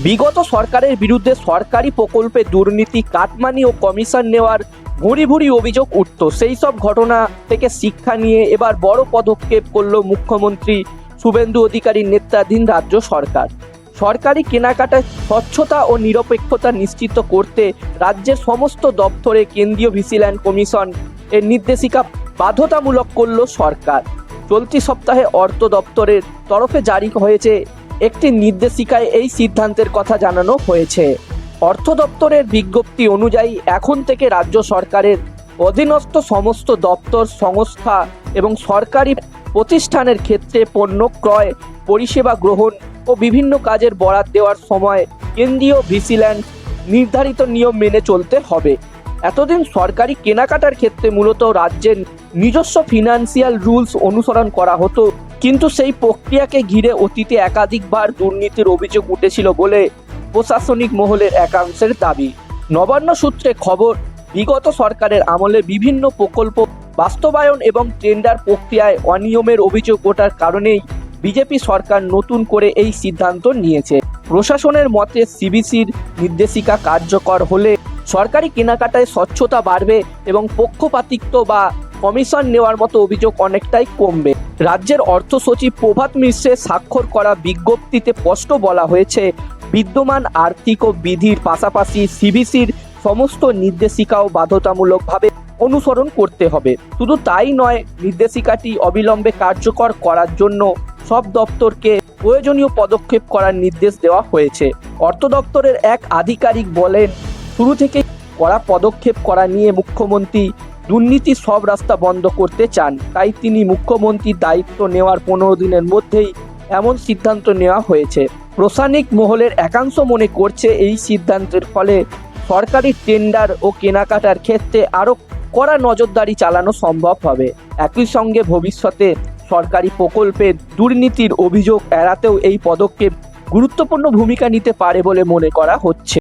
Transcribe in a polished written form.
বিগত সরকারের বিরুদ্ধে সরকারি প্রকল্পে দুর্নীতি, কাটমানি ও কমিশন নেওয়ার ভুরি ভুরি অভিযোগ উঠত। সেই সব ঘটনা থেকে শিক্ষা নিয়ে এবার বড় পদক্ষেপ করল মুখ্যমন্ত্রী শুভেন্দু অধিকারীর নেতৃত্বাধীন রাজ্য সরকার। সরকারি কেনাকাটায় স্বচ্ছতা ও নিরপেক্ষতা নিশ্চিত করতে রাজ্যের সমস্ত দপ্তরে কেন্দ্রীয় ভিজিল্যান্স কমিশন এর নির্দেশিকা বাধ্যতামূলক করল সরকার। চলতি সপ্তাহে অর্থ দপ্তরের তরফে জারি হয়েছে একটি নির্দেশিকায় এই সিদ্ধান্তের কথা জানানো হয়েছে। অর্থ দপ্তরের বিজ্ঞপ্তি অনুযায়ী এখন থেকে রাজ্য সরকারের অধীনস্থ সমস্ত দপ্তর, সংস্থা এবং সরকারি প্রতিষ্ঠানের ক্ষেত্রে পণ্য ক্রয়, পরিষেবা গ্রহণ ও বিভিন্ন কাজের বরাত দেওয়ার সময় কেন্দ্রীয় ভিজিল্যান্স নির্ধারিত নিয়ম মেনে চলতে হবে। এতদিন সরকারি কেনাকাটার ক্ষেত্রে মূলত রাজ্যের নিজস্ব ফিনান্সিয়াল রুলস অনুসরণ করা হতো, কিন্তু সেই প্রক্রিয়াকে ঘিরে অতীতে একাধিকবার দুর্নীতির অভিযোগ উঠেছিল বলে প্রশাসনিক মহলের একাংশের দাবি। নবান্ন সূত্রে খবর, বিগত সরকারের আমলে বিভিন্ন প্রকল্প বাস্তবায়ন এবং টেন্ডার প্রক্রিয়ায় অনিয়মের অভিযোগ ওঠার কারণেই বিজেপি সরকার নতুন করে এই সিদ্ধান্ত নিয়েছে। প্রশাসনের মতে সিবিসির নির্দেশিকা কার্যকর হলে সরকারি কেনাকাটায় স্বচ্ছতা বাড়বে এবং পক্ষপাতিত্ব বা কমিশন নেওয়ার মতো অভিযোগ অনেকটাই কমবে। রাজ্যের অর্থ সচিব প্রভাত মিশ্রের স্বাক্ষর করা বিজ্ঞপ্তিতে স্পষ্ট বলা হয়েছে, বিদ্যমান আর্থিক ও বিধির পাশাপাশি সিবিসির সমস্ত নির্দেশিকাও বাধ্যতামূলকভাবে অনুসরণ করতে হবে। শুধু তাই নয়, নির্দেশিকাটি অবিলম্বে কার্যকর করার জন্য সব দপ্তরকে প্রয়োজনীয় পদক্ষেপ করার নির্দেশ দেওয়া হয়েছে। অর্থ দপ্তরের এক আধিকারিক বলেন, শুরু থেকে কড়া পদক্ষেপ করা নিয়ে মুখ্যমন্ত্রী দুর্নীতির সব রাস্তা বন্ধ করতে চান, তাই তিনি মুখ্যমন্ত্রীর দায়িত্ব নেওয়ার 15 দিনের মধ্যেই এমন সিদ্ধান্ত নেওয়া হয়েছে। প্রশাসনিক মহলের একাংশ মনে করছে এই সিদ্ধান্তের ফলে সরকারি টেন্ডার ও কেনাকাটার ক্ষেত্রে আরও কড়া নজরদারি চালানো সম্ভব হবে। একই সঙ্গে ভবিষ্যতে সরকারি প্রকল্পের দুর্নীতির অভিযোগ এড়াতেও এই পদক্ষেপ গুরুত্বপূর্ণ ভূমিকা নিতে পারে বলে মনে করা হচ্ছে।